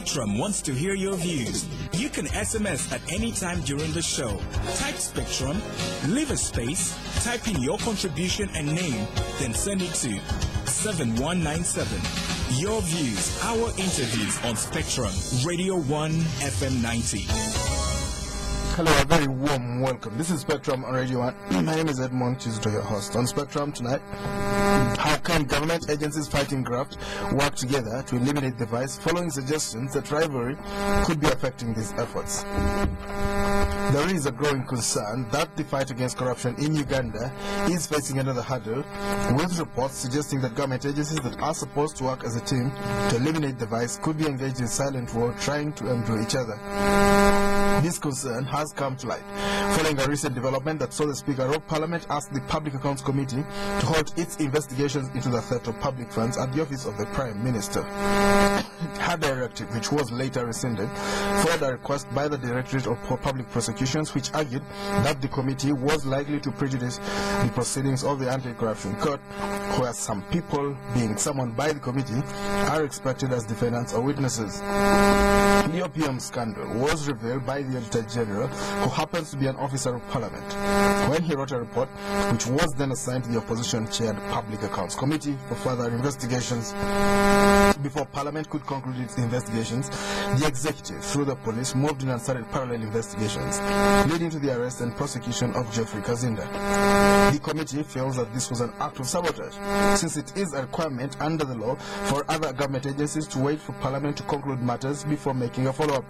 Spectrum wants to hear your views. You can SMS at any time during the show. Type Spectrum, leave a space, type in your contribution and name, then send it to 7197. Your views, our interviews on Spectrum, Radio 1 FM 90. Hello, a very warm welcome. This is Spectrum on Radio 1. My name is Edmond, Kizito, your host. On Spectrum tonight, how can government agencies fighting graft work together to eliminate the vice following suggestions that rivalry could be affecting these efforts? There is a growing concern that the fight against corruption in Uganda is facing another hurdle, with reports suggesting that government agencies that are supposed to work as a team to eliminate the vice could be engaged in silent war trying to undo each other. This concern has come to light following a recent development that saw the Speaker of Parliament ask the Public Accounts Committee to halt its investigations into the theft of public funds at the office of the Prime Minister. Her directive, which was later rescinded, followed a request by the Directorate of Public Prosecutions, which argued that the committee was likely to prejudice the proceedings of the Anti-Corruption Court, where some people being summoned by the committee are expected as defendants or witnesses. The opium scandal was revealed by the Auditor General, who happens to be an officer of Parliament, when he wrote a report which was then assigned to the opposition-chaired Public Accounts Committee for further investigations. Before Parliament could conclude its investigations, the executive, through the police, moved in and started parallel investigations, leading to the arrest and prosecution of Jeffrey Kazinda. The committee feels that this was an act of sabotage, since it is a requirement under the law for other government agencies to wait for Parliament to conclude matters before making a follow-up.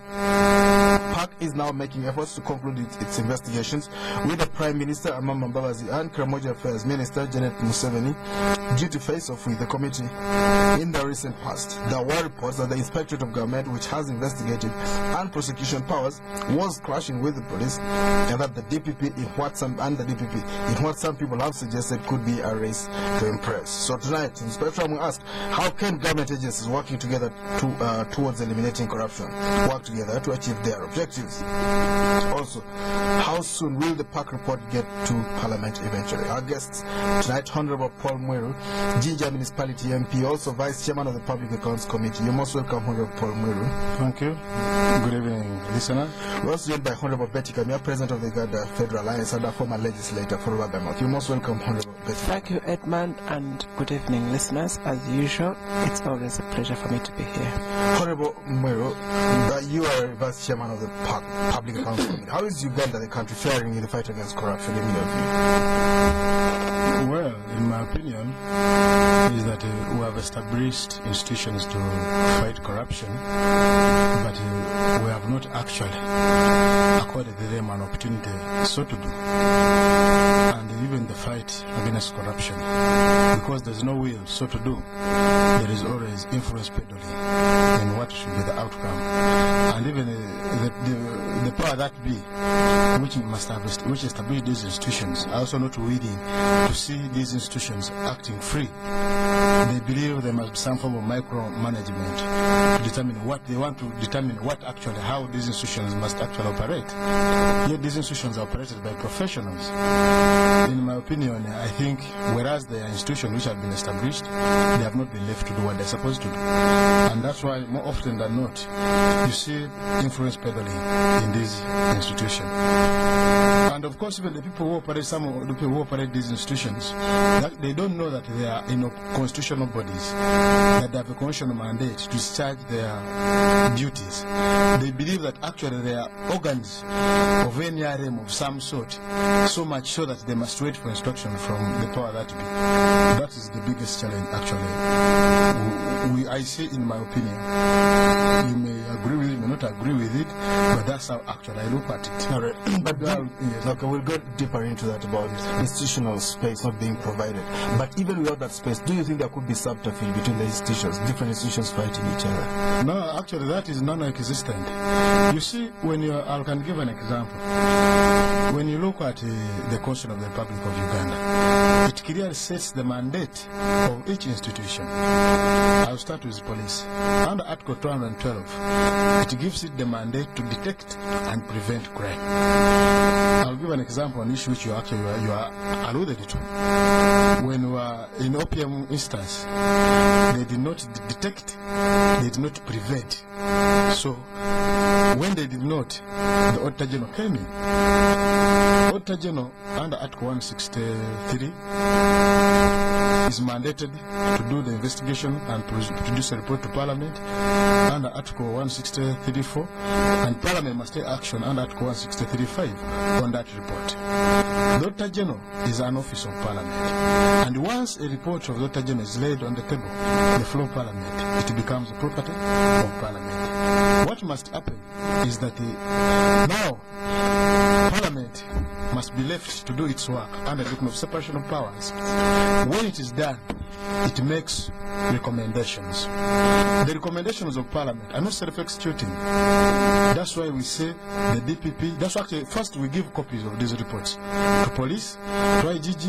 PAC is now making efforts to conclude its investigations, with the Prime Minister Amama Mbabazi and Karamoja Affairs Minister Janet Museveni due to face off with the committee. In the recent past, there were reports that the Inspectorate of Government, which has investigated and prosecution powers, was clashing with the police, and that the DPP in what some people have suggested could be a race to impress. So tonight, in Spectrum, we ask, how can government agencies working together towards eliminating corruption work together to achieve their objectives? Also, how soon will the PAC report get to Parliament eventually? Our guests tonight, Hon Paul Mwiru, Jinja Municipality Mp, also Vice Chairman of the Public Accounts Committee. You're most welcome, Hon Paul Mwiru. Thank you. Good evening, listener. We're also joined by Hon Bettie, Kamya, President of the Uganda Federal Alliance and a former legislator for Rubbermouth. You're most welcome, Hon Bettie. Thank you, Edmond, and good evening, listeners. As usual, it's always a pleasure for me to be here. Hon Mwiru, you are Vice Chairman of the Public Accounts Committee. How is Uganda, the country, faring in the fight against corruption in your view? Well, in my opinion, is that we have established institutions to fight corruption, but we have not actually accorded them an opportunity so to do. And even the fight against corruption, because there's no will so to do, there is always influence peddling in what should be the outcome. And even the power that be, which established these institutions, are also not willing to see these institutions acting free. They believe there must be some form of micromanagement to determine what they want to determine how these institutions must actually operate. Yet these institutions are operated by professionals. In my opinion, I think whereas there are institutions which have been established, they have not been left to do what they're supposed to do. And that's why more often than not, you see influence peddling in these institutions. And of course, even the people who operate, some of the people who operate these institutions, they don't know that they are in constitutional bodies, that they have a constitutional mandate to discharge their duties. They believe that actually they are organs of any RM of some sort, so much so that they must wait for instruction from the power that be. That is the biggest challenge, actually. I say, in my opinion, you may agree with it, may not agree with it, but that's how actually I look at it. All right. But yes, okay, we'll go deeper into that about institutional space not being provided. But even without that space, do you think there could be subterfuge between the institutions, different institutions fighting each other? No, actually, that is non-existent. You see, I can give an example. When you look at the Constitution of the Republic of Uganda, It clearly sets the mandate of each institution. I'll start with police. Under Article 212, it gives it the mandate to detect and prevent crime. I'll give an example on issue which you are alluded to. When we were in opium instance, they did not detect, they did not prevent. So when they did not, the Auditor General came in. Auditor General under Article 163 is mandated to do the investigation and produce a report to Parliament under Article 163.4, and Parliament must take action under Article 163.5 on that report. The Auditor General is an office of Parliament, and once a report of the Auditor General is laid on the table, the floor of Parliament, it becomes the property of Parliament. What must happen is that now Parliament must be left to do its work under the doctrine of separation of powers. When it is done, it makes recommendations. The recommendations of Parliament are not self-executing. That's why we say the DPP, that's why actually first we give copies of these reports to police, to IGG,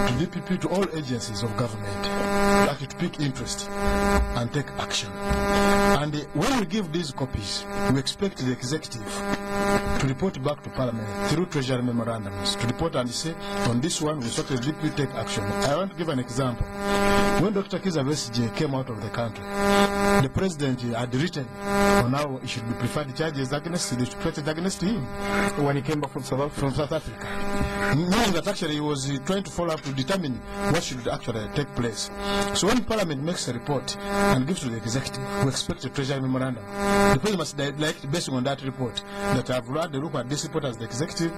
to DPP, to all agencies of government, actually to pick interest and take action. And when we give these copies, we expect the executive to report back to Parliament through Treasury memorandums, to report and say, on this one, we sort of deeply take action. I want to give an example. When Dr. Kizito came out of the country, the President had written on how he should be preferred charges against him. When he came back from South Africa. Knowing that actually he was trying to follow up to determine what should actually take place. So when Parliament makes a report and gives to the executive, we expect a Treasury memorandum. The President must direct, based on that report, that I've read the look at this report as the executive,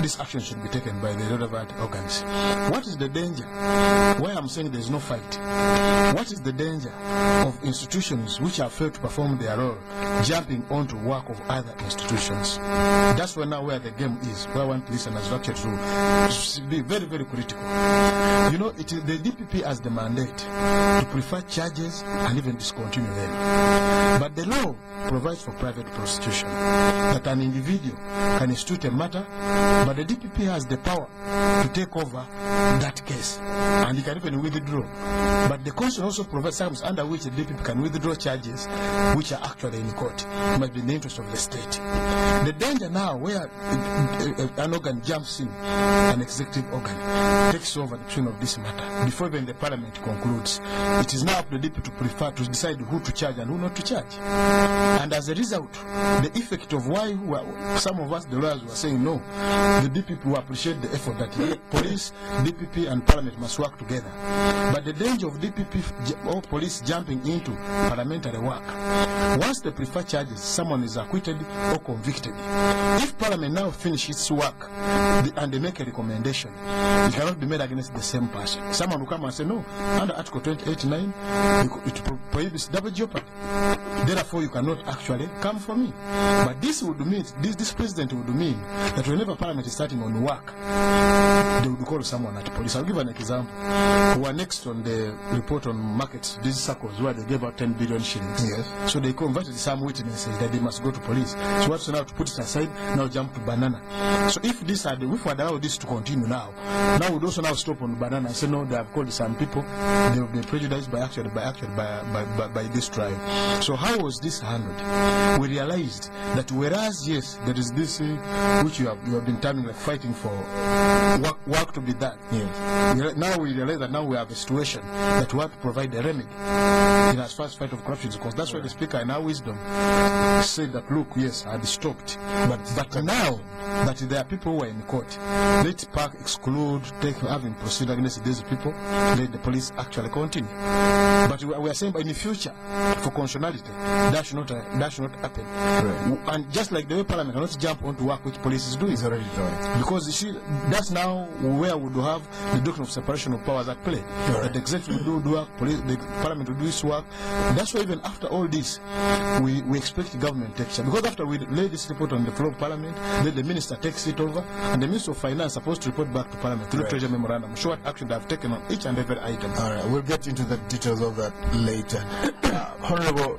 this action should be taken by the relevant organs. What is the danger? Why I'm saying there is no fight. What is the danger of institutions which have failed to perform their role jumping onto work of other institutions? That's where now where the game is, where I want listeners to actually to be very, very critical. You know, it is the DPP has the mandate to prefer charges and even discontinue them. But the law provides for private prosecution, that an individual can institute a matter, but the DPP has the power to take over that case, and he can even withdraw. But the Constitution also provides terms under which the DPP can withdraw charges which are actually in court. It must be in the interest of the state. The danger now where an organ jumps in, an executive organ takes over the decision of this matter before even the Parliament concludes. It is now up to the DPP to prefer to decide who to charge and who not to charge. And as a result, the effect of why some of us, the lawyers, were saying no, the DPP will appreciate the effort that police, DPP and Parliament must work together. But the danger of DPP or police jumping into parliamentary work, once they prefer charges, someone is acquitted or convicted. If Parliament now finishes its work and they make a recommendation, it cannot be made against the same person. Someone will come and say, no, under Article 28.9, it prohibits double jeopardy. Therefore, you cannot actually come for me. But this would mean, this president would mean that whenever Parliament is starting on work, they would call someone at police. I'll give an example. We were next on the report on markets, these circles where they gave out 10 billion shillings. Yes. So they converted some witnesses that they must go to police. So what's now to put it aside, now jump to banana. So if this had, if we allow this to continue now we'd also now stop on banana and say no, they have called some people, they will be prejudiced by this trial. So how was this handled? We realized that whereas yes, there is this which you have been terming like fighting for work to be done. Yes. Now we realize that now we have a situation that we have to provide a remedy in as far as fight of corruption is concerned. That's why the Speaker in our wisdom said that look, yes, I had stopped, but now that there are people who are in court, let PAC exclude having proceeded against these people, let the police actually continue. But we are saying in the future, for constitutionality, that should not happen. Right. And just like the way Parliament cannot jump onto work which police is doing, because you see, that's now where we do have the doctrine of separation of powers at play. Right. That the executive will do work, the Parliament will do its work. That's why even after all this, we expect the government to take charge. Because after we lay this report on the floor of Parliament, let the minister Minister takes it over, and the Minister of Finance is supposed to report back to Parliament through Treasury Memorandum, show what action they have taken on each and every item. All right, we'll get into the details of that later. Honorable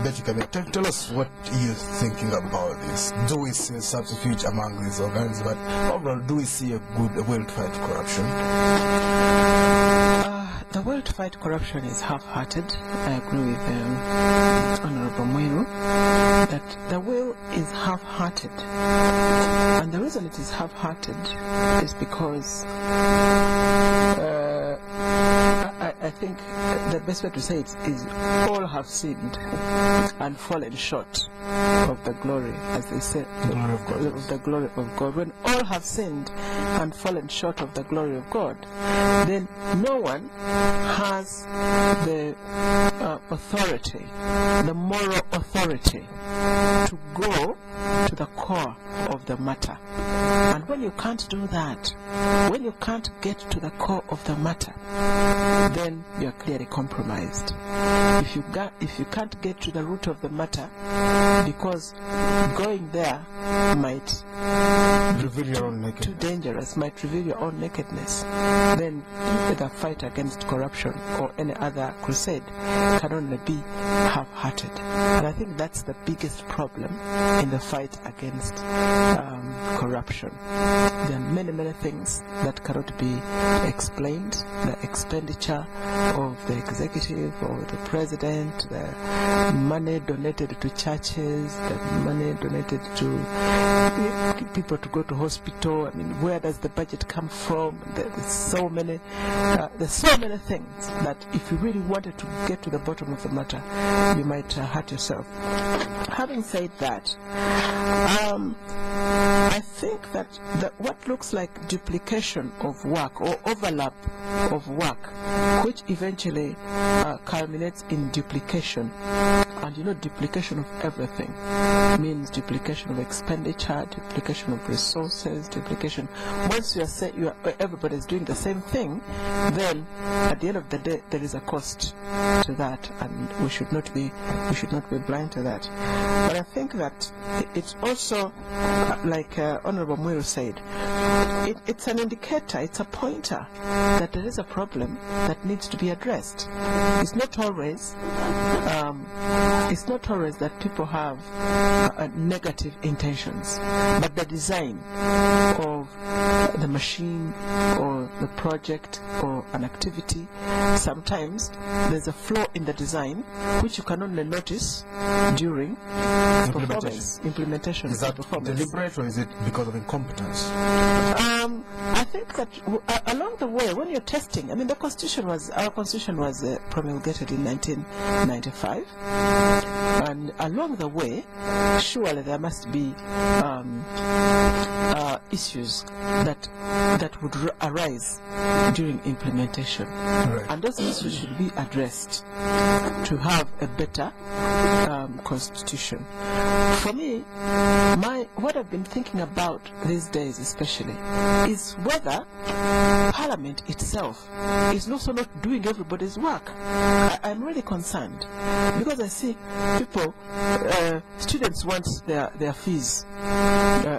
Bettie, Kamya, tell us what you're thinking about this. Do we see a subterfuge among these organs? But overall, do we see a will to fight corruption? The will to fight corruption is half-hearted. I agree with Honorable Mwiru that the will is half-hearted. And the reason it is half-hearted is because I think the best way to say it is all have sinned and fallen short of the glory, as they say, of the glory of God. When all have sinned and fallen short of the glory of God, then no one has the authority, the moral authority to go to the core of the matter. And when you can't do that, when you can't get to the core of the matter, then you are clearly compromised. If you can't get to the root of the matter, because going there might reveal your own nakedness. Too dangerous, might reveal your own nakedness, then the fight against corruption or any other crusade can only be half-hearted. And I think that's the biggest problem in the fight against corruption. There are many, many things that cannot be explained. The expenditure of the executive or the president, the money donated to churches, the money donated to people to go to hospital. I mean, where does the budget come from? There's so many things that if you really wanted to get to the bottom of the matter, you might hurt yourself. Having said that, I think that what looks like duplication of work or overlap of work, which eventually culminates in duplication, and you know, duplication of everything means duplication of expenditure, duplication of resources, duplication. Once you are everybody's doing the same thing, then at the end of the day there is a cost to that, and we should not be blind to that. But I think that it's also like Honorable Mwiru said, it's an indicator, it's a pointer that there is a problem that needs to be addressed. It's not always that people have negative intentions, but the design of the machine or the project or an activity, sometimes there's a flaw in the design which you can only notice during implementation. Is that deliberate, or is it because of incompetence? I think that along the way, when you're testing, I mean, our constitution was promulgated in 1995, and along the way, surely there must be issues that would arise during implementation, and those issues should be addressed to have a better constitution. For me, what I've been thinking about these days especially is whether Parliament itself is also not doing everybody's work. I'm really concerned because I see people, students want their fees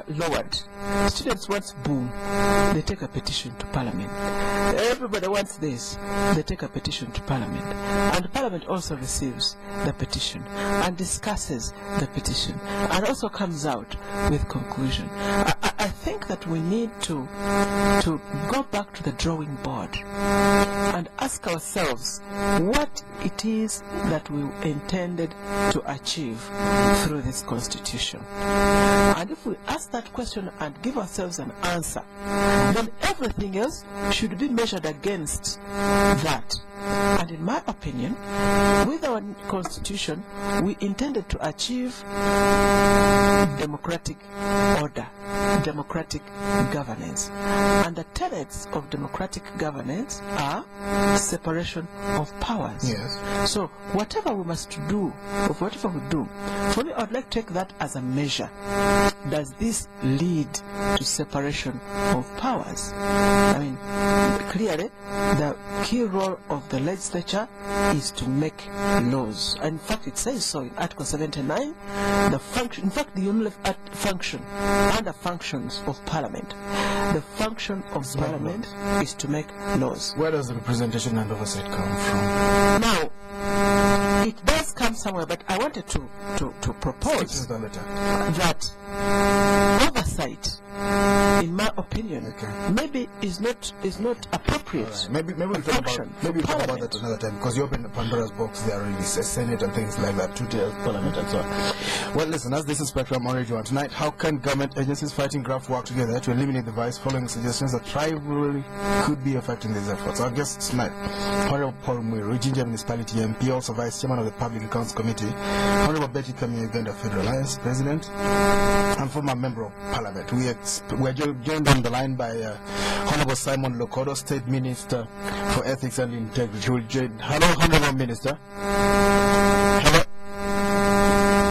lowered. Students want boom, they take a petition to Parliament. Everybody wants this, they take a petition to Parliament. And Parliament also receives the petition and discusses the petition and also comes out with conclusion. I think that we need to go back to the drawing board and ask ourselves what it is that we intended to achieve through this constitution. And if we ask that question and give ourselves an answer, then everything else should be measured against that. And in my opinion, with our constitution, we intended to achieve democratic order. democratic governance. And the tenets of democratic governance are separation of powers. Yes. So whatever we must do, or whatever we do, for me, I'd like to take that as a measure. Does this lead to separation of powers? I mean, clearly, the key role of the legislature is to make laws. And in fact, it says so in Article 79. The function, in fact, the only function under functions of Parliament, the function of Parliament is to make laws. Where does the representation and oversight come from? Now, it does come somewhere, but I wanted to propose that oversight, in my opinion, maybe is not appropriate. Right. Maybe we'll talk about that another time, because you opened the Pandora's box there already, Senate and things like that, two-tier Parliament and so on. Well, listen, as this is Spectrum on Radio 1 tonight, how can government agencies fighting graft work together to eliminate the vice, following suggestions that rivalry could be affecting these efforts? Our guests tonight, Hon Paul Mwiru, Jinja Municipality Mp, also Vice Chairman of the Public Accounts Committee, Hon Bettie, Kamya, Uganda Federal Alliance President, and former Member of Parliament. We are joined on the line by Honorable Simon Lokodo, State Minister for Ethics and Integrity. Hello, Honorable Minister. Hello.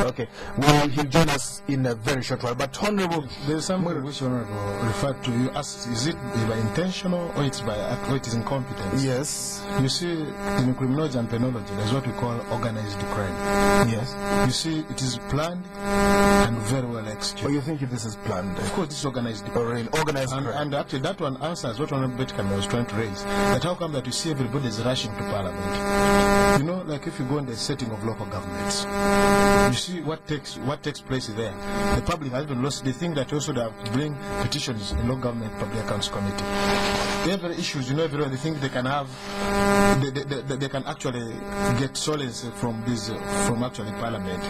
Okay, well, he'll join us in a very short while. But Honorable, there's something which Honorable referred to. You asked, is it by intentional or it is incompetence? Yes. You see, in criminology and penology, there's what we call organized crime. Yes. You see, it is planned and very well executed. Oh, you think this is planned? Of course, this is organized crime. Really? Organized crime. And actually, that one answers what Honorable Bettie was trying to raise. That how come that you see everybody is rushing to Parliament? You know, like if you go in the setting of local governments, you see what takes place there. The public has been lost. They think that also they have to bring petitions in local government public accounts committee. Every issues, you know, everyone they think they can have, they can actually get solace from this, from actually Parliament,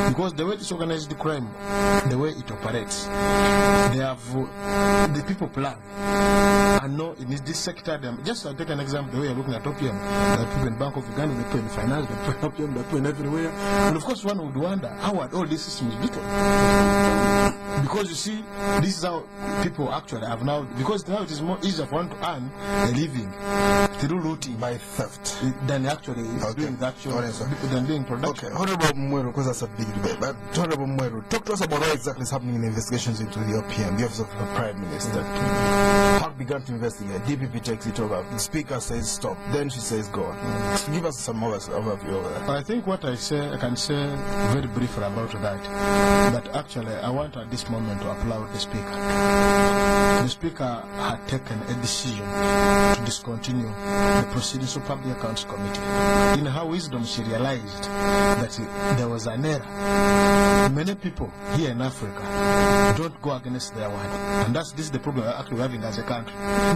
because the way this organized the crime, the way it operates, they have the people plan. And know in this sector, just to take an example, the way you're looking at opium, the people in Bank of Uganda, they put in finance, they put in opium, they put in everywhere. And of course, one would wonder how are all these systems built? Because you see, this is how people actually have now, because now it is more easier for one to earn a living through looting by theft than actually doing that than being productive. Okay, Honorable Mwiru, because that's a big debate, but Honorable Mwiru, talk to us about what exactly is happening in the investigations into the OPM, the Office of the Prime Minister. Park began to investigate, DPP takes it over, the Speaker says stop, then she says go on. Give us some overview of that. I think what I can say very briefly about that, but actually I want at this moment to applaud the Speaker. The Speaker had taken a decision to discontinue the proceedings of Public Accounts Committee. In her wisdom, she realized that there was an error. Many people here in Africa don't go against their word, and this is the problem we're actually having as a country.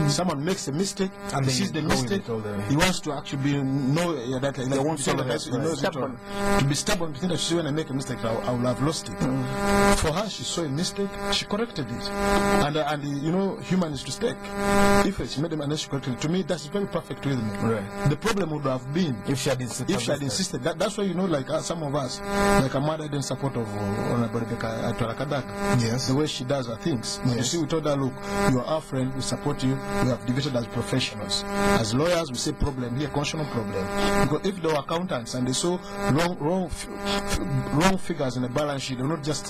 Someone makes a mistake, and he sees the mistake, he wants to actually to be stubborn, to think that when I make a mistake, I will have lost it. For her, she saw a mistake, she corrected it, and you know, human is to mistake. If she made a mistake, she corrected it. To me, that's very perfect with me. Right. The problem would have been if she had insisted. That's why, you know, like some of us, like a mother in support of Honorable Rebecca. Yes. The way she does her things. Yes. You see, we told her, look, you are our friend, we support you, we have debated as professionals. As lawyers, we say problem here, constitutional problem. Because if they were accountants and they saw wrong figures in the balance sheet, they will not just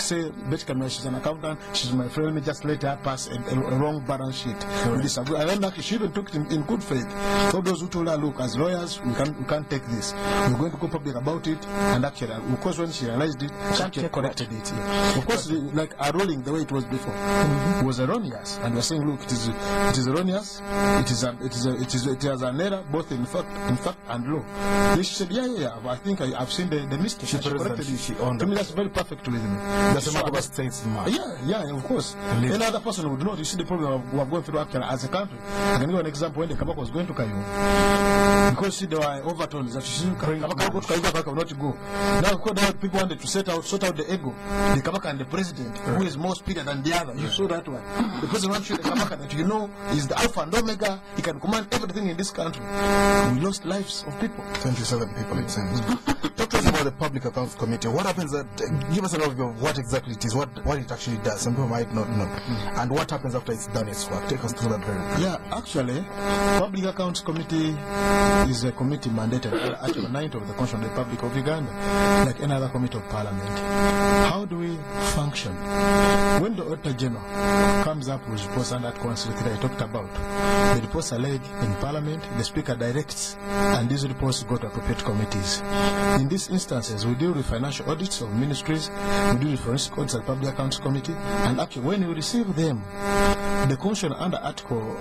say, Bettie Kamya, she's an accountant, she's my friend, let me just let her pass a wrong balance sheet. We disagree. And then actually, she even took it in good faith. So those who told her, look, as lawyers, we can't take this. We're going to go public about it, and actually, of course, when she realized it, she corrected it. Of course, like our ruling, the way it was before, was erroneous, and we're saying, look, it is erroneous. It has an error both in fact and law. Then she said, yeah. I think I've seen the mistake. She corrected it. To me, that's very perfect with me. That's a matter of statesman. Yeah, of course. Any other person would not. You see the problem we are going through actually as a country. I can give an example when the Kabaka was going to Kayum. Because see, there were overtones that Kabaka go to Kayum, not to go. Now, of course, people wanted to sort out the ego. The Kabaka and the president, who is more speedier than the other. You saw that one. The president wants to show the Kabaka that, you know, is the Alpha and Omega. He can command everything in this country. We lost lives of people. 27 people, it seems. talk to us about the Public Accounts Committee. What happens give us an overview of what exactly it is, what it actually does. Some people might not know. And what happens after it's done its work. Take us through that very quickly. Yeah, actually, Public Accounts Committee is a committee mandated under Article 9 of the Constitution of the Republic of Uganda, like any other committee of Parliament. How do we function? When the Auditor General comes up with reports under Article 163 I talked about, the reports are laid in Parliament, the Speaker directs, and these reports go to appropriate committees. In these instances, we deal with financial audits of ministries, we deal with forensic audits at the Public Accounts Committee, and actually when we receive them, the Commission under Article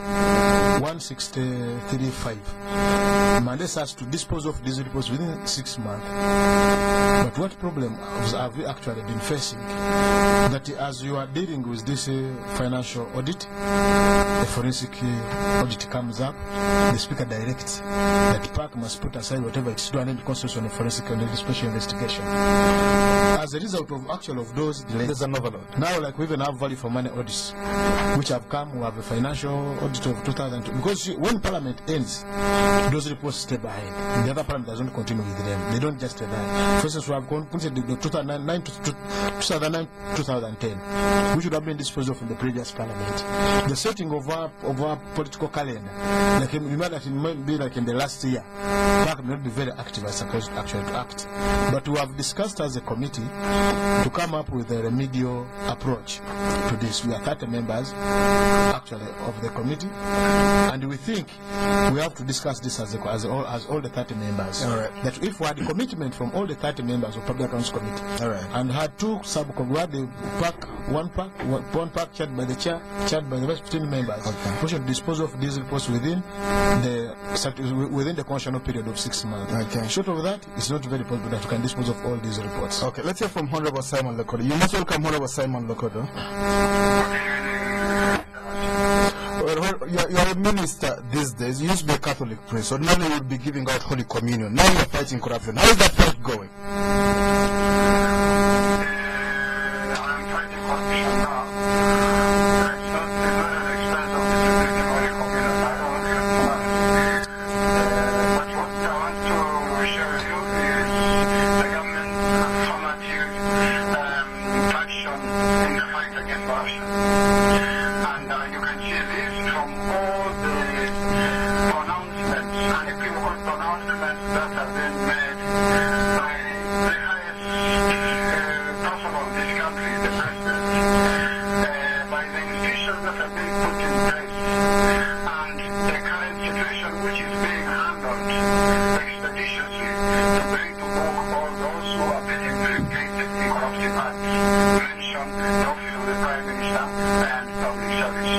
163.5 mandates us to dispose of these reports within 6 months. But what problem have we actually been facing? That as you are dealing with this financial audit, the forensic audit comes up, the Speaker directs that PAC must put aside whatever it's doing in the constitution of forensic and special investigation. As a result of those delays, there's an overload. Now, like we even have value for money audits, which have come. We have a financial audit of 2002. Because when Parliament ends, those reports stay behind. The other Parliament doesn't continue with them. They don't just stay behind. For instance, we have completed the 2009-2010, which would have been disposed of in the previous Parliament. The setting of our political calendar, like you know that it might be like in the last year, PAC may not be very active as supposed to actually to act. But we have discussed as a committee to come up with a remedial approach to this. We are 30 members actually of the committee, and we think we have to discuss this as all the 30 members. All right. That if we had a commitment from all the 30 members of Public Accounts Committee, all right, and had two subcommittees, we had the one PAC chaired by the chair, chaired by the rest 15 members. Okay. We should dispose of these reports within the constitutional period of 6 months. Okay. Short of that, it's not very possible that we can dispose of all these reports. Okay, let's hear from Honorable Simon Lokodo. You must welcome Honorable Simon Lokodo. You're a minister these days. You used to be a Catholic priest, so now you will be giving out Holy Communion. Now you're fighting corruption. How is that fight going? I'm fighting corruption now. It's not the expense of distributing Holy Communion. I don't get money. But what I want to share with you is the government's affirmative action in the fight against corruption. And you can see this from all the pronouncements and equivocal pronouncements that have been made by the highest person of this country, the president, by the institutions that have been put in place, and the current situation which is being handled expeditiously to bring to book all those who are being implicated in corruptive acts. Mention the office of the Prime Minister and public service.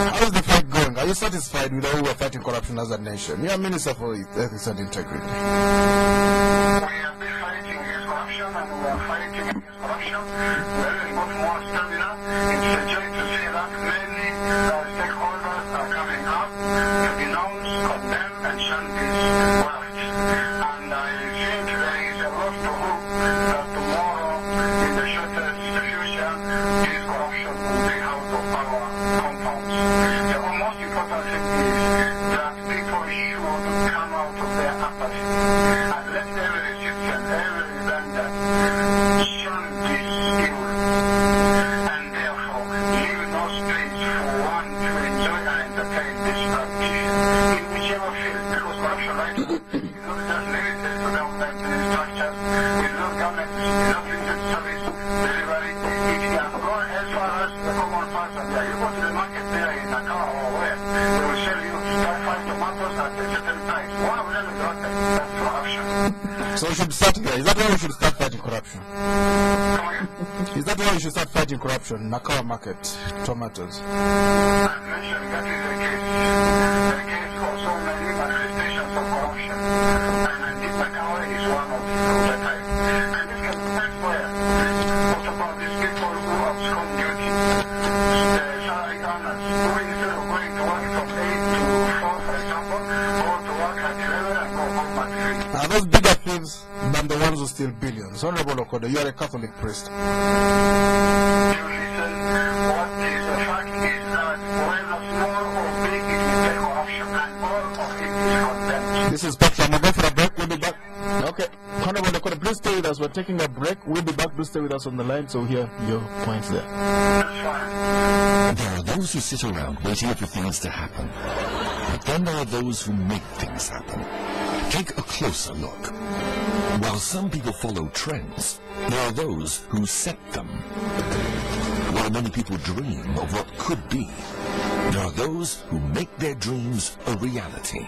How is the fight going? Are you satisfied with how we are fighting corruption as a nation? You are Minister for Ethics and Integrity. We have been fighting against corruption, and we are fighting against corruption. Well, we've got more stamina. It's a joy to see that many stakeholders are coming up to denounce, condemn, and shun this graft. And I think there is a lot to hope that tomorrow, in the shortest future, this corruption will be out of our compounds. The most important thing is that people should come out of their apathy and let every citizen, every vendor shun this evil, and therefore leave no space for one to enjoy and entertain this practice in whichever field, because corruption right now is not just limited to government structures, it's not government, it's not limited to service delivery, it can go as far as the common person. You go to the market there in Nakao or where, they will sell you 5 tomatoes at a certain price. One of them is not that's corruption. So we should start here. Is that why we should start fighting corruption? Come again? Is that why we should start fighting corruption? Nakawa market, tomatoes. I mentioned that is the case for so many manifestations of corruption. And this Nakao is one of the type. And this can be elsewhere. What about these people who abscond duty? The salary earners who instead of going to work from 8 to 4, for example, go to work at 11 and go home at 3. Are those bigger thieves than the ones who steal billions? Honorable Lokodo, you are a Catholic priest. You listen, what is the fact is that whether small or big, it is a corruption, and all of it is condemned. This is Spectrum. We'll go for a break. We'll be back. with us. We're taking a break. We'll be back. Do stay with us on the line, so hear your points there. That's fine. There are those who sit around waiting for things to happen. But then there are those who make things happen. Take a closer look. While some people follow trends, there are those who set them. While many people dream of what could be, there are those who make their dreams a reality.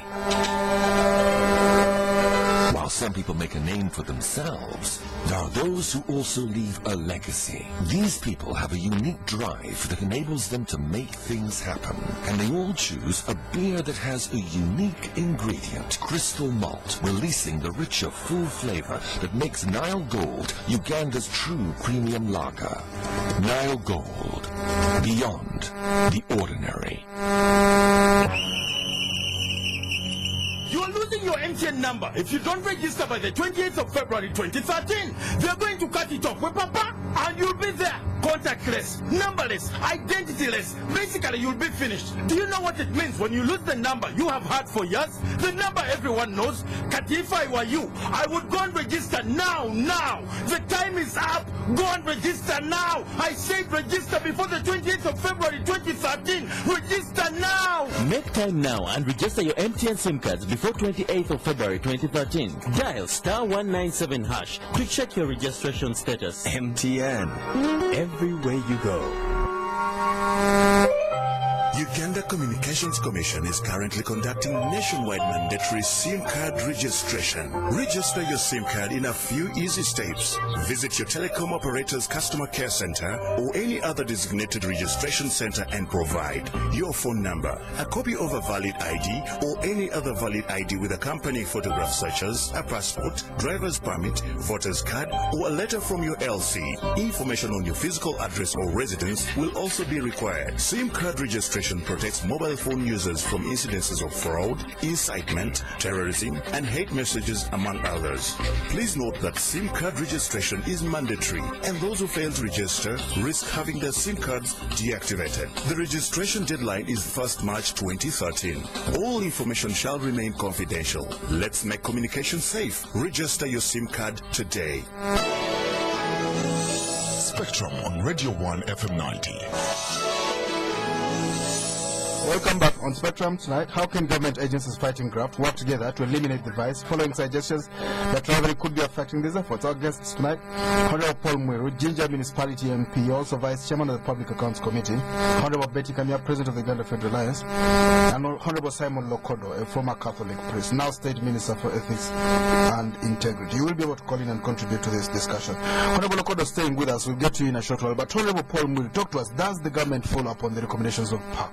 While some people make a name for themselves, there are those who also leave a legacy. These people have a unique drive that enables them to make things happen. And they all choose a beer that has a unique ingredient, crystal malt, releasing the richer, full flavor that makes Nile Gold Uganda's true premium lager. Nile Gold, beyond the ordinary. You are losing your MTN number if you don't register by the 28th of February 2013. They're going to cut it off with Papa, and you'll be there. Contactless, numberless, identityless. Basically, you'll be finished. Do you know what it means when you lose the number you have had for years? The number everyone knows. Kat, if I were you, I would go and register now. The time is up. Go and register now. I said register before the 28th of February 2013. Register now. Make time now and register your MTN SIM cards before 28th of February 2013. Dial *197# to check your registration status. MTN. Everywhere you go. Uganda Communications Commission is currently conducting nationwide mandatory SIM card registration. Register your SIM card in a few easy steps. Visit your telecom operator's customer care center or any other designated registration center and provide your phone number, a copy of a valid ID or any other valid ID with accompanying photographs such as a passport, driver's permit, voter's card, or a letter from your LC. Information on your physical address or residence will also be required. SIM card registration protects mobile phone users from incidences of fraud, incitement, terrorism, and hate messages, among others. Please note that SIM card registration is mandatory, and those who fail to register risk having their SIM cards deactivated. The registration deadline is 1st March 2013. All information shall remain confidential. Let's make communication safe. Register your SIM card today. Spectrum on Radio 1 FM 90. Welcome back on Spectrum tonight. How can government agencies fighting graft work together to eliminate the vice? Following suggestions that rivalry could be affecting these efforts. Our guests tonight, Hon Paul Mwiru, Jinja Municipality Mp, also Vice Chairman of the Public Accounts Committee, Hon Bettie, Kamya, President of the Uganda Federal Alliance, and Hon Simon Lokodo, a former Catholic priest, now State Minister for Ethics and Integrity. You will be able to call in and contribute to this discussion. Hon Lokodo staying with us. We'll get to you in a short while. But Hon Paul Mwiru, talk to us. Does the government follow up on the recommendations of PAC?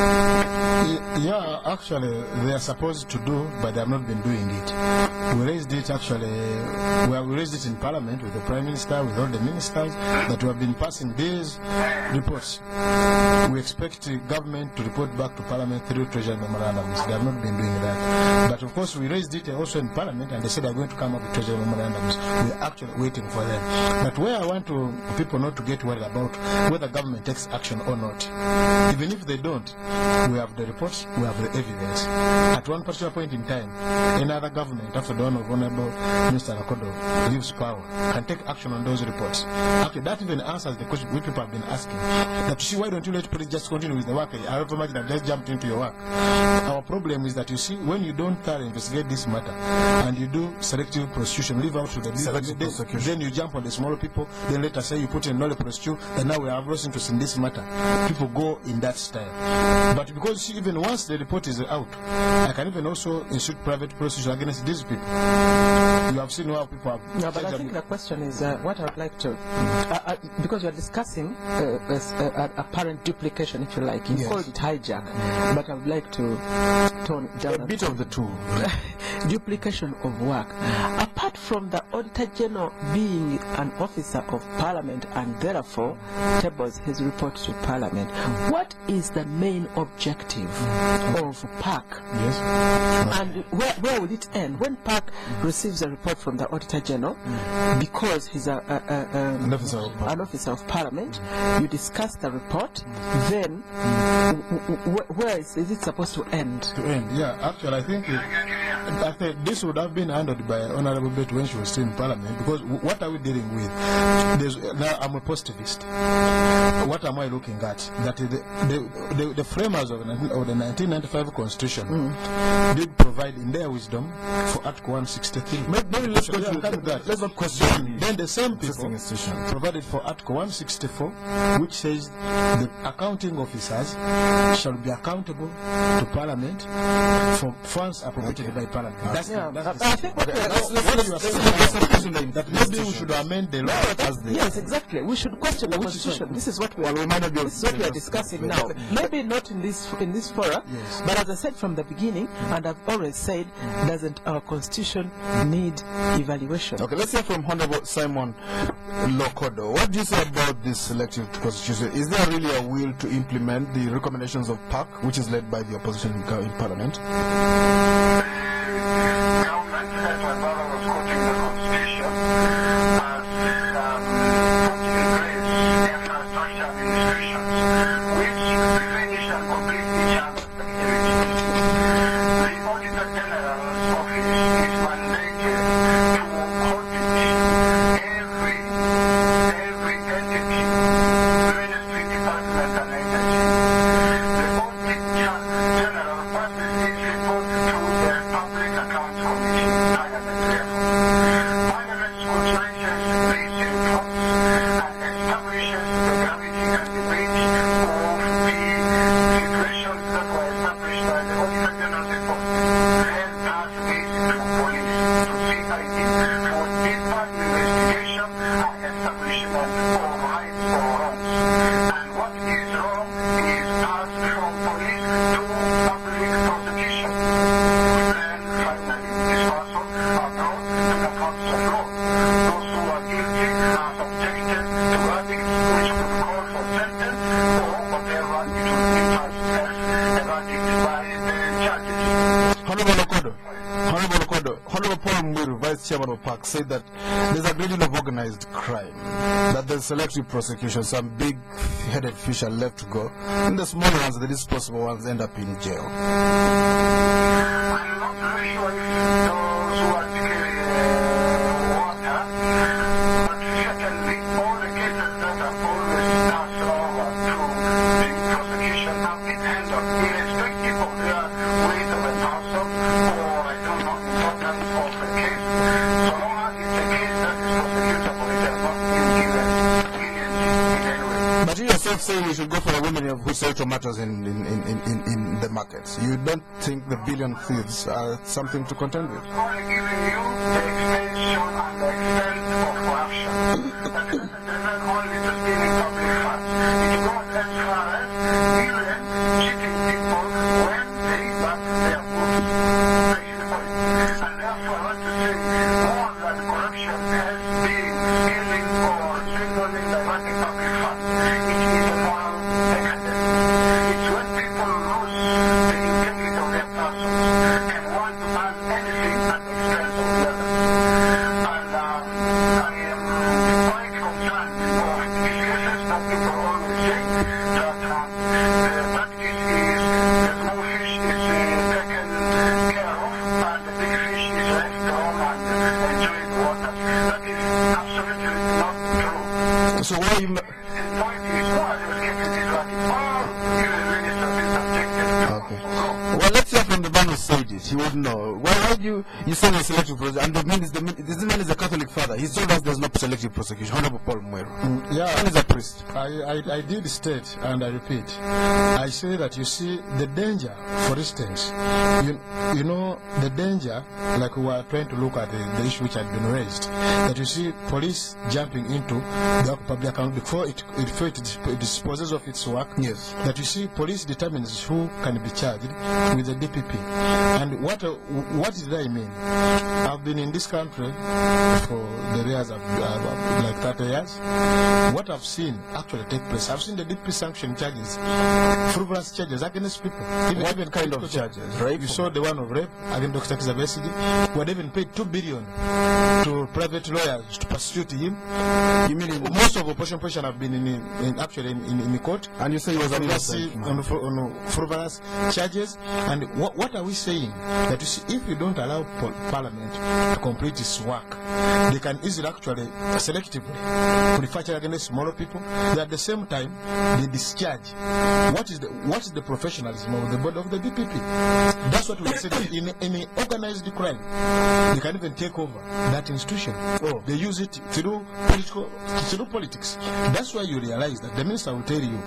Yeah, actually, they are supposed to do, but they have not been doing it. We raised it actually, we raised it in Parliament with the Prime Minister, with all the ministers, that we have been passing these reports. We expect the government to report back to Parliament through Treasury memorandums. They have not been doing that. But of course, we raised it also in Parliament, and they said they are going to come up with Treasury memorandums. We are actually waiting for them. But where I want people not to get worried about whether government takes action or not. Even if they don't, we have the reports, we have the evidence. At one particular point in time, another government, after the one of Honorable Mr. Lokodo leaves power, can take action on those reports. Actually, that even answers the question we people have been asking. That you see, why don't you let police just continue with the work? However much they've just jumped into your work. Our problem is that, you see, when you don't thoroughly investigate this matter and you do selective prosecution, leave out to the big, then you jump on the smaller people, then later say you put in another prosecution, and now we have lost interest in this matter. People go in that style. But because even once the report is out, I can even also institute private prosecution against these people. You have seen how people have... No, but I think the question is what I would like to... because you are discussing apparent duplication, if you like. You called it hijack, but I would like to tone it down. A bit of the two. Duplication of work. Apart from the Auditor General being an officer of Parliament and therefore tables his report to Parliament, what is the main objective of PAC? Yes. And where will it end? When PAC receives a report from the Auditor General, because he's an officer of Parliament, you discuss the report, then where is it supposed to end? To end, yeah. Actually, I think I think this would have been handled by Honorable Bettie when she was still in Parliament, because what are we dealing with? Now I'm a positivist. What am I looking at? That the framers of the 1995 Constitution did provide in their wisdom for Article 163. Maybe let's go to that. Let's not question. Then the same people provided for Article 164, which says the accounting officers shall be accountable to Parliament for funds appropriated by Parliament. That's that maybe we should amend the law as the yes, exactly. We should question the Constitution. This is what we are discussing now. Maybe not in this forum, but as I said from the beginning, and I've always said, doesn't our Constitution need evaluation? Okay, let's hear from Honorable Simon Lokodo. What do you say about this selective Constitution? Is there really a will to implement the recommendations of PAC, which is led by the opposition in Parliament? Hon Paul Mwiru, Vice Chairman of PAC, said that there's a great deal of organized crime, that there's selective prosecution, some big-headed fish are left to go, and the small ones, the disposable ones, end up in jail. I'm not very sure if those who are taking water, but certainly all the cases that are always passed over to the prosecution have been handled, irrespective of their weight of a person or, I don't know, importance of the case. So long as it's a case that is prosecutable, it has not been given leniency in any way. But you yourself say we should go for the women who sell tomatoes in the markets. You don't think the billion thieves are something to contend with? Only giving you the extension and the extent of corruption. That is not only to stealing public funds. It goes as far as even cheating people when they back their books. And therefore, I want to say more than corruption has been stealing or swindling the public funds. It is a moral decadence. It's when people lose the integrity of their persons and want to earn anything at the expense of the others. And I am quite concerned of these cases that people always say that the practice is the small fish is taken care of and the big fish is left home and enjoying the water. That is absolutely not true. So why you... The point is, why they were keeping this racket? All even ministers is subjected to Okay. Well, let's hear from the man who said it. He would know. Why do you say the selective prosecution? And this man is a Catholic father. He told us there's no selective prosecution. Hon Paul Mwiru. Yeah, He is a priest. I did state, and I repeat, I say that you see the danger, for instance, you know the danger, like we were trying to look at the issue which had been raised, that you see police jumping into the public account before it disposes of its work. Yes. That you see police determines who can be charged with the DPP. And what did I mean? I've been in this country for the years of like 30 years. What I've seen actually take place, I've seen the DPP sanction charges, frivolous charges against people. What kind of charges, right? You saw the one of rape against Dr. Kizito, who had even paid $2 billion to private lawyers to prosecute him. You mean Most of opposition have been in the court. And you say he was on frivolous charges. And what are we saying? saying that, you see, if you don't allow Parliament to complete its work, they can easily actually selectively prefer against smaller people. They at the same time they discharge. What is the professionalism of the board of the DPP? That's what we said. In organized crime, they can even take over that institution. They use it through politics. That's why you realize that the minister will tell you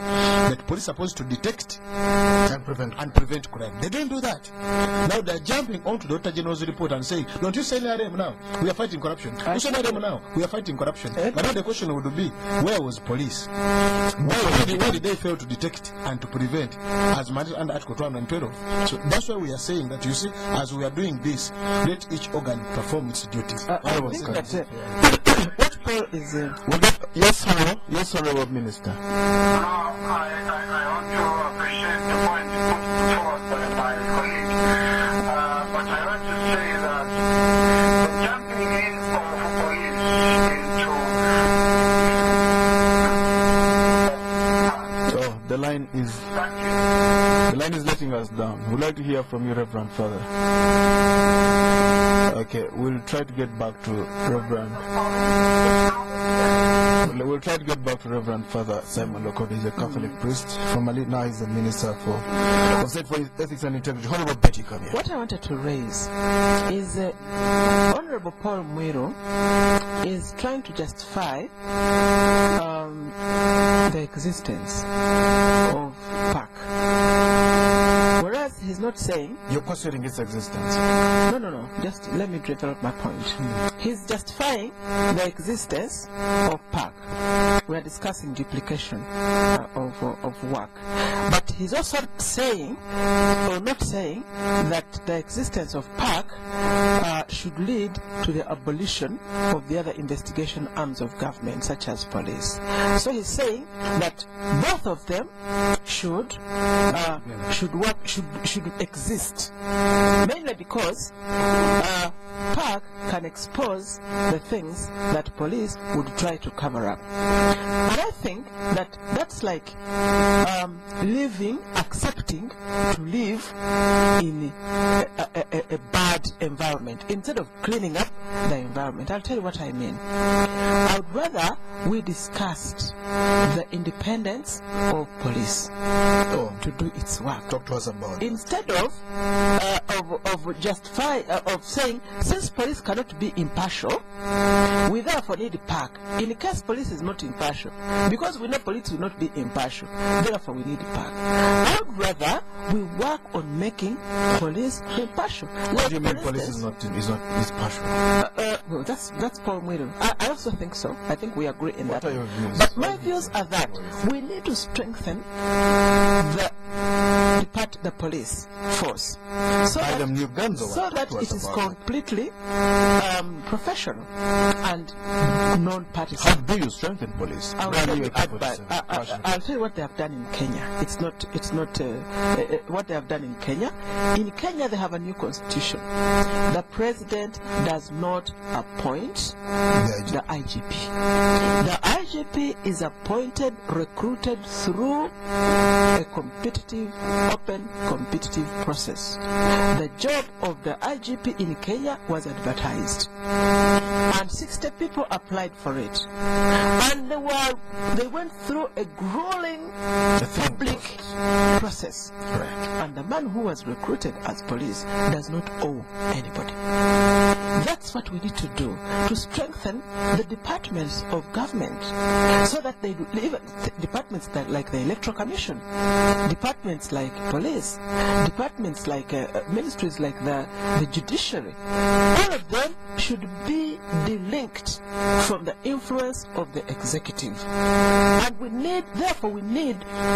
that police are supposed to detect and prevent crime. They don't do that. Now they're jumping onto the Dr. General's report and saying, don't you say NRM now? We are fighting corruption. You say NRM now? We are fighting corruption. But now the question would be, where was police? Why did they fail to detect and to prevent, as managed under Article 212? So that's why we are saying that, you see, as we are doing this, let each organ perform its duties. I think that what Paul is... yes, Honorable Minister. I want to appreciate the point put forward by my colleague, but I want to say that the jumping in of police into... The line is letting us down. We'd like to hear from you, Reverend Father. Okay, we'll try to get back to Reverend Father Simon Lokodo. He's a Catholic priest. Formerly, now he's the Minister for Ethics and Integrity. Honorable Bettie, Kamya. What I wanted to raise is Honorable Paul Mwiru is trying to justify the existence of PAC. Whereas he's not saying... You're questioning its existence. No. Just let me develop my point. He's justifying the existence of PAC. We are discussing duplication of work. But he's also saying, or not saying, that the existence of PAC should lead to the abolition of the other investigation arms of government, such as police. So he's saying that both of them should exist, mainly because PAC can expose the things that police would try to cover up. And I think that that's like accepting to live in a bad environment instead of cleaning up the environment. I'll tell you what I mean. I would rather we discussed the independence of police to do its work. Talk to us about it. Instead of saying, since police cannot be impartial, we therefore need PAC. In case police is not impartial, because we know police will not be impartial, therefore we need PAC. I would rather we work on making police impartial. What do you mean police is partial? Well, that's Paul Mwiru. I also think so. I think we agree in that. What are your views? But my views are that we need to strengthen the police force so that it is completely professional and non-partisan. How do you strengthen police? I'll tell you what they have done in Kenya. It's not what they have done in Kenya. In Kenya, they have a new constitution. The president does not appoint the IGP. The IGP is appointed, recruited through a open competitive process. The job of the IGP in Kenya was advertised, and 60 people applied for it, and they went through a grueling public process. And the man who was recruited as police does not owe anybody. That's what we need to do to strengthen the departments of government, so that they do, even departments like the Electoral Commission, departments like police, departments like ministries like the judiciary, all of them should be delinked from the influence of the executive. And we need,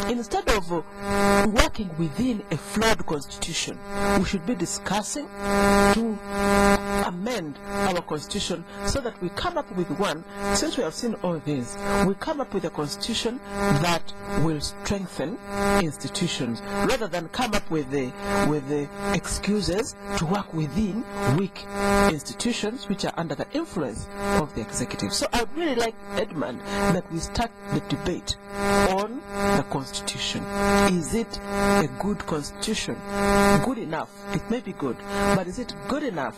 instead of working within a flawed constitution, we should be discussing to amend our constitution so that we come up with one. Since we have seen all this, we come up with a constitution that will strengthen institutions rather than come up with the excuses to work within weak institutions institutions which are under the influence of the executive. So I would really like, Edmond, that we start the debate on the constitution. Is it a good constitution? Good enough? It may be good, but is it good enough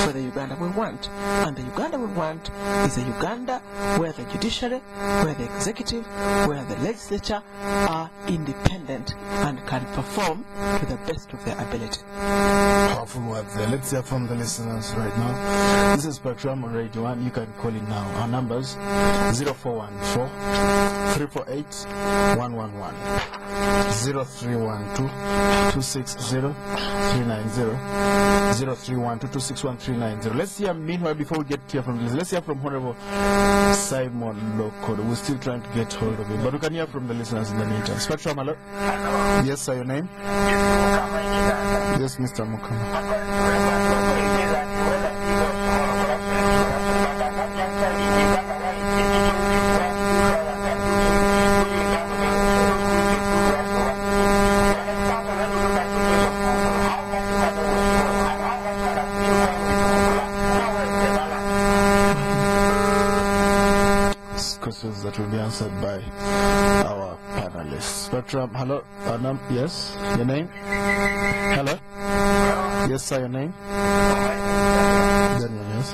for the Uganda we want? And the Uganda we want is a Uganda where the judiciary, where the executive, where the legislature are independent and can perform to the best of their ability. Powerful words there. Let's hear from the listeners right now. This is Spectrum on Radio 1. You can call in now. Our numbers 0414 348 111, 0312 260 390, 0312 261 390. Let's hear, meanwhile, before we get to hear from the listeners, let's hear from Honorable Simon Lokodo. We're still trying to get hold of him, but we can hear from the listeners in the meantime. Spectrum, hello? Yes, sir, your name? Yes, Mr. Mukama. Questions that will be answered by our panelists. Spectrum, hello? Yes, your name? Hello? Yes, sir, your name? Daniel, yes.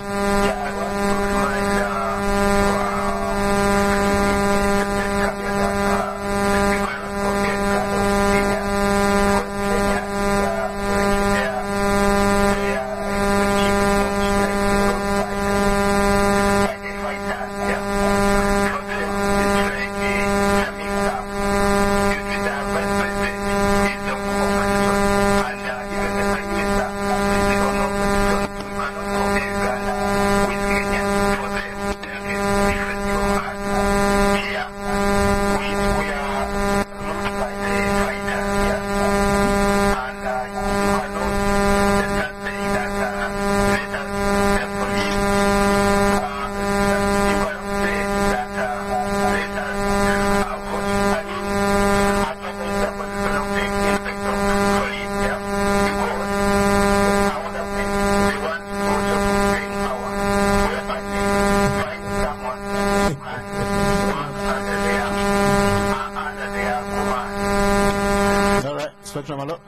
Spectrum, hello?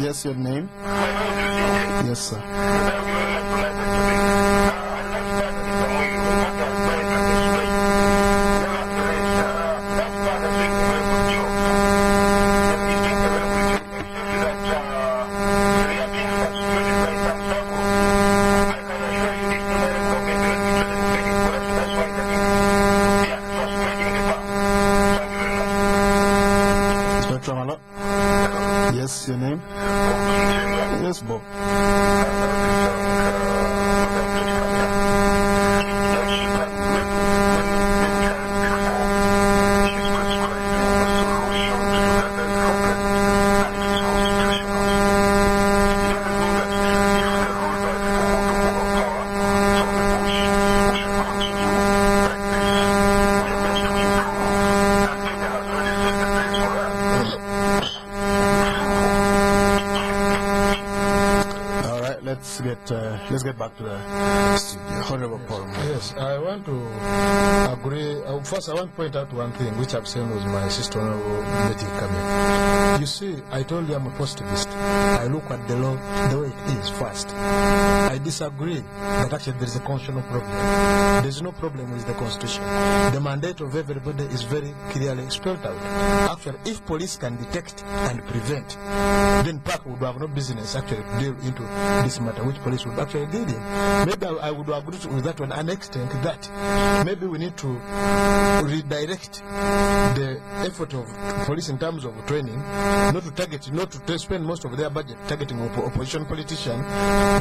Yes, your name? Yes, sir. Yes, your name? Yes, Bob. Let's get back to the studio. Honorable Paul Mwiru. Yes, I want to agree. First, I want to point out one thing which I've seen with my sister, Honorable Bettie Kamya. You see, I told you I'm a positivist. I look at the law the way it is first. I disagree that actually there is a constitutional problem. There is no problem with the Constitution. The mandate of everybody is very clearly spelled out. Actually, if police can detect and prevent, then PAC would have no business actually to deal into this matter, which police would actually deal in. Maybe I would agree with that to an extent that maybe we need to redirect the effort of police in terms of training, not to spend most of their budget targeting opposition politicians,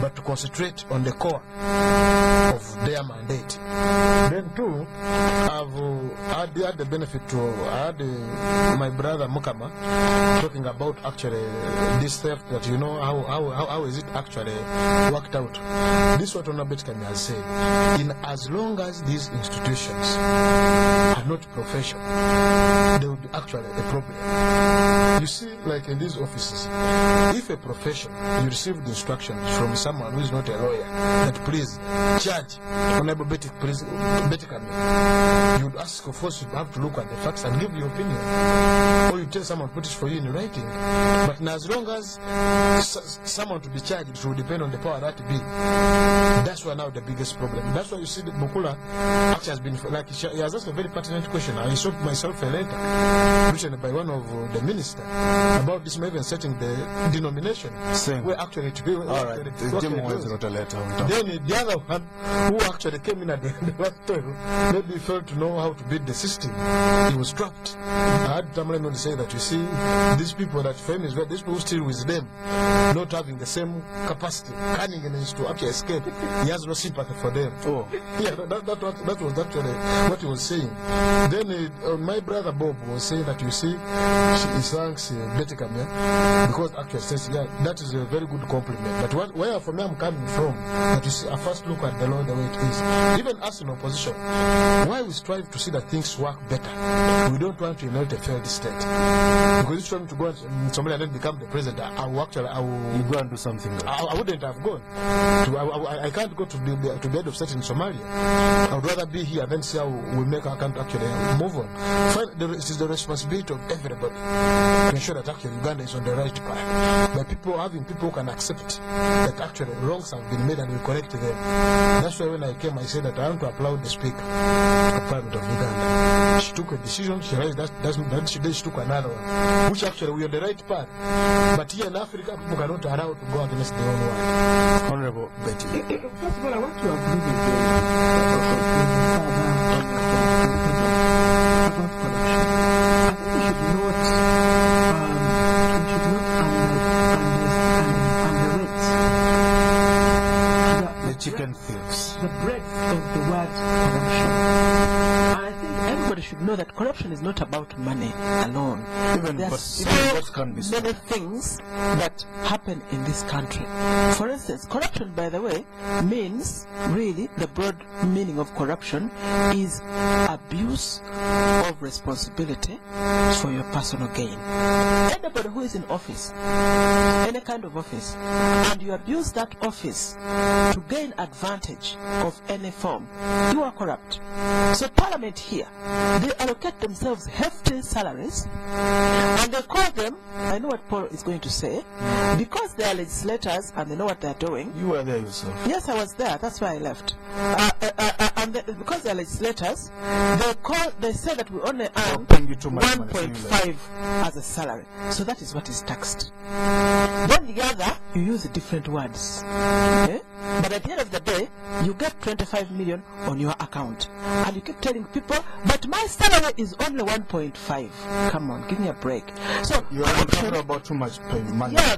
but to concentrate on the core of their mandate. Then too, I've had the benefit to my brother Mukama talking about actually this theft, that you know how is it actually worked out. This is what Hon. Bettie has said. In as long as these institutions are not professional, there will be actually a problem. You see, like in these offices, if a profession, you received instructions from someone who is not a lawyer, that please charge Honorable Bettie, please, Bettie Kamya, you would ask, of course, you have to look at the facts and give your opinion. Or you tell someone to put it for you in writing. But as long as someone to be charged, it will depend on the power that be. That's why now the biggest problem. That's why you see that Mukula actually has been, like, he has asked a very pertinent question. I saw myself a letter written by one of the ministers about this, even setting the denomination. Same. Where actually to be. All right. Jim wrote a letter. Then the other one, who actually came in at the last time, maybe he failed to know how to beat the system. He was trapped. I had Tamale to say that, you see, these people that fame is these people still with them, not having the same capacity, cunningness to actually escape. He has no sympathy for them. Oh. Yeah, that was actually what he was saying. Then my brother Bob was saying that, you see, he thanks Bettie Kamya because actually says, yeah, that is a very good compliment. But where for me I'm coming from, that you see, I first look at the law the way it is. Even us in opposition, why we strive to see that things work better. We don't want to inherit a failed state. Because it's trying to go and somebody and then become the president, I will you go and do something else. I wouldn't have gone. I can't go to the head of state in Somalia. I would rather be here and then see how we make our country actually move on. It is the responsibility of everybody to ensure that actually Uganda is on the right path. By having people who can accept that actually wrongs have been made and we correct them. That's why when I came, I said that I want to applaud the Speaker of the Parliament of Uganda. She took a decision, she realized that she took another one, which actually we are on the right path. But here in Africa, people cannot allow to go against their own word. Honorable Bettie. First of all, I want to agree with you about corruption. I think we should not underrate the chicken thieves. The breadth of the word corruption. I think everybody should know that corruption is not about money alone. There are so many things that happen in this country. For instance, corruption, by the way, means really the broad meaning of corruption is abuse of responsibility for your personal gain. Anybody who is in office, any kind of office, and you abuse that office to gain advantage of any form, you are corrupt. So Parliament here, they allocate themselves hefty salaries, and they call them, I know what Paul is going to say, because they are legislators and they know what they are doing. You were there yourself. Yes, I was there. That's why I left. Because they are legislators, they say that we only earn 1.5 as a salary. So that is what is taxed. Then the other, you use different words. Okay? But at the end of the day, you get 25 million on your account. And you keep telling people, but my salary is only 1.5. Come on, give me a break. So you are talking about too much money. Yeah,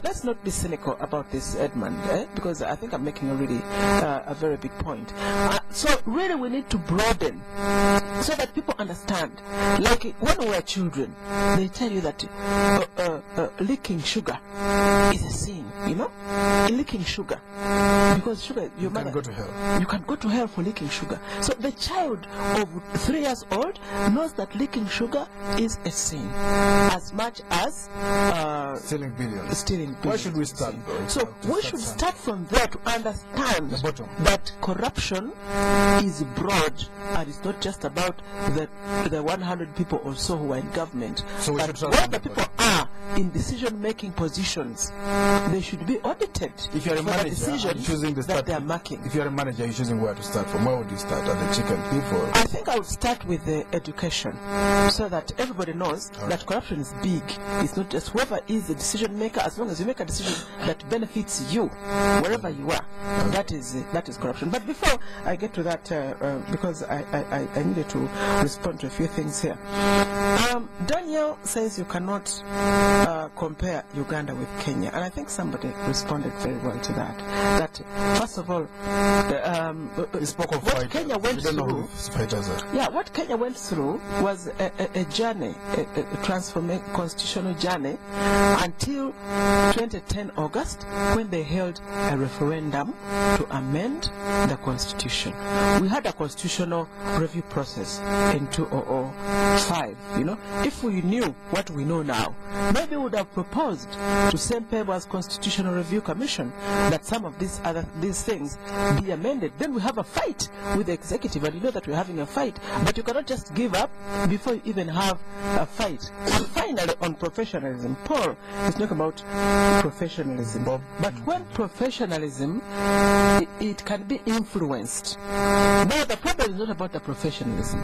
let's not be cynical about this, Edmond, because I think I'm making a very big point. So really we need to broaden so that people understand. Like when we were children, they tell you that licking sugar is a sin, you know? Licking sugar. Because sugar, your mother, can go to hell. You can go to hell for licking sugar. So the child of 3 years old knows that licking sugar is a sin, as much as stealing billions. Why should we start? So we should start from there to understand that corruption is broad and it's not just about the 100 people or so who are in government. So we should start where the people are in decision-making positions, they should be audited. If you're a manager, choosing the that they are making. If you're a manager, you're choosing where to start from. Where would you start? At the chicken thief? Or? I think I would start with the education, so that everybody knows that corruption is big. It's not just whoever is the decision maker. As long as you make a decision that benefits you, wherever you are, that is corruption. But before I get to that, because I needed to respond to a few things here. Daniel says you cannot compare Uganda with Kenya, and I think somebody responded very well to that. That first of all, what Kenya went through. Yeah, what Kenya went through was a journey, a transformational constitutional journey, until 2010 August, when they held a referendum to amend the constitution. We had a constitutional review process in 2005. You know, if we knew what we know now, maybe we would have proposed to St. Peter's Constitutional Review Commission that some of these things be amended. Then we have a fight with the executive, and you know that we're having a fight, but you cannot just give up before you even have a fight. And finally, on professionalism, Paul is not about professionalism, but when professionalism, it can be influenced. Now the problem is not about the professionalism,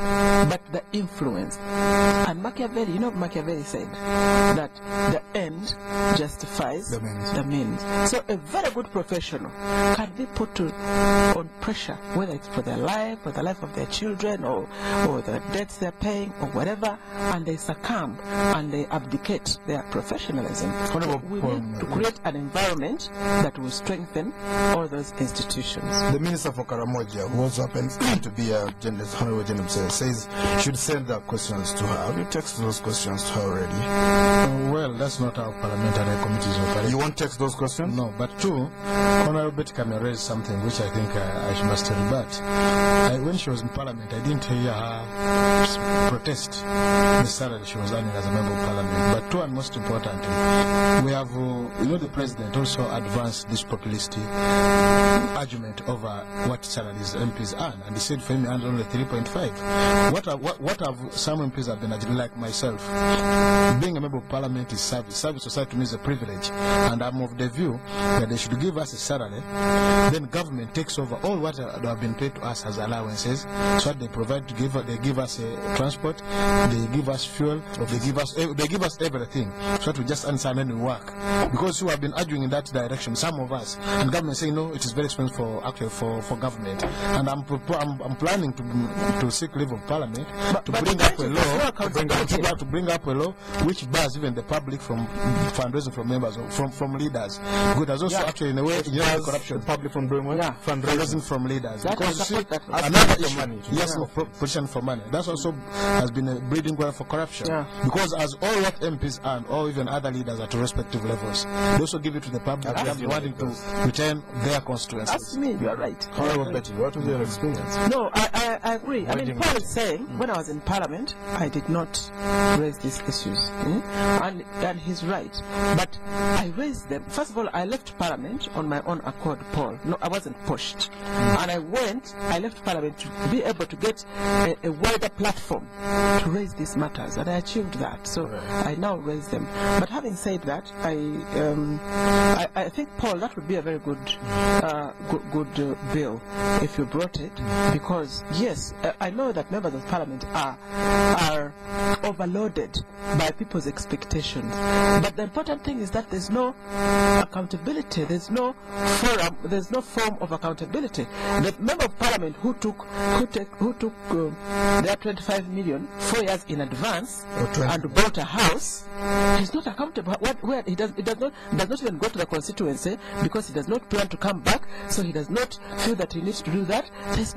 but the influence. And Machiavelli, you know, Machiavelli said that the end justifies the means. So a very good professional can be put on pressure, whether it's for their life, or the life of their children, or the debts they're paying, or whatever, and they succumb and they abdicate their professionalism. So we need to create an environment that will strengthen all those institutions. The Minister for Karamoja, who also happens to be a journalist, Honorable Jinja, says should send the questions to her. Have you texted those questions to her already? Well, that's not how parliamentary committees operate. You won't text those questions? No, but two, Honorable Bettie Kamya raised something which I think I must rebut. When she was in Parliament, I didn't hear her protest the salary she was earning as a member of Parliament. But two, and most importantly, we have, you know, the President also advanced this populist argument over what salaries MPs earn, and he said for him earned only 3.5. What have some MPs have been arguing, like myself? Being a member of Parliament is service. Service society to me is a privilege, and I'm of the view that they should give us a salary, then government takes over all what have been paid to us as allowances, so that they provide they give us transport, they give us fuel, they give us everything, so that we just answer and then we work. Because we have been arguing in that direction, some of us, and government saying no, it is very expensive for government. And I'm planning to seek leave of Parliament to bring up a law which bars even the public from fundraising from members or from leaders. Good, as also actually in a way corruption. Public from doing what? Fundraising from leaders. That because you see, another issue, money. Yes, position for money. That's also has been a breeding ground for corruption. Because as all what MPs earn, or even other leaders at respective levels, they also give it to the public. They have been wanting to retain their constituencies. That's me, you are right. Honorable Bettie, what was your experience? No, I agree. I mean, Paul is saying, when I was in Parliament, I did not raise these issues. And he's right. But I raised them. First of all, I left Parliament on my own accord, Paul. No, I wasn't pushed. And I left Parliament to be able to get a wider platform to raise these matters. And I achieved that. So I now raise them. But having said that, I think, Paul, that would be a very good bill if you brought it, because yes, I know that members of Parliament are overloaded by people's expectations, but the important thing is that there's no accountability, there's no forum, there's no form of accountability. The member of Parliament who took their 25 million 4 years in advance and bought a house, he's not accountable. Where he does not even go to the constituency because he does not plan to come back, so he does not feel that he needs to do that. There's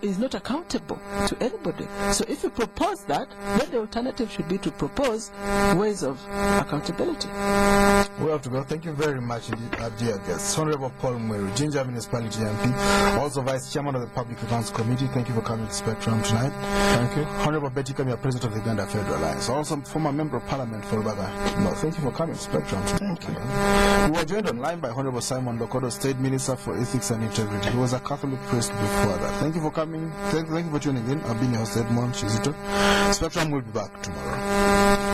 he's not accountable to anybody. So if you propose that, then the alternative should be to propose ways of accountability. We have to go. Thank you very much indeed, dear guests. Honorable Paul Mwiru, Jinja Municipality Mp, also Vice Chairman of the Public Accounts Committee. Thank you for coming to Spectrum tonight. Thank you. Honorable Bettie Kamya, President of the Uganda Federal Alliance, also former Member of Parliament for Uganda. Thank you for coming to Spectrum tonight. Thank you. We were joined online by Honorable Simon Lokodo, State Minister for Ethics and Integrity. He was a Catholic priest before that. Thank you for coming. Thank you for tuning in. I've been your host, Edmond Kizito. Spectrum will be back tomorrow.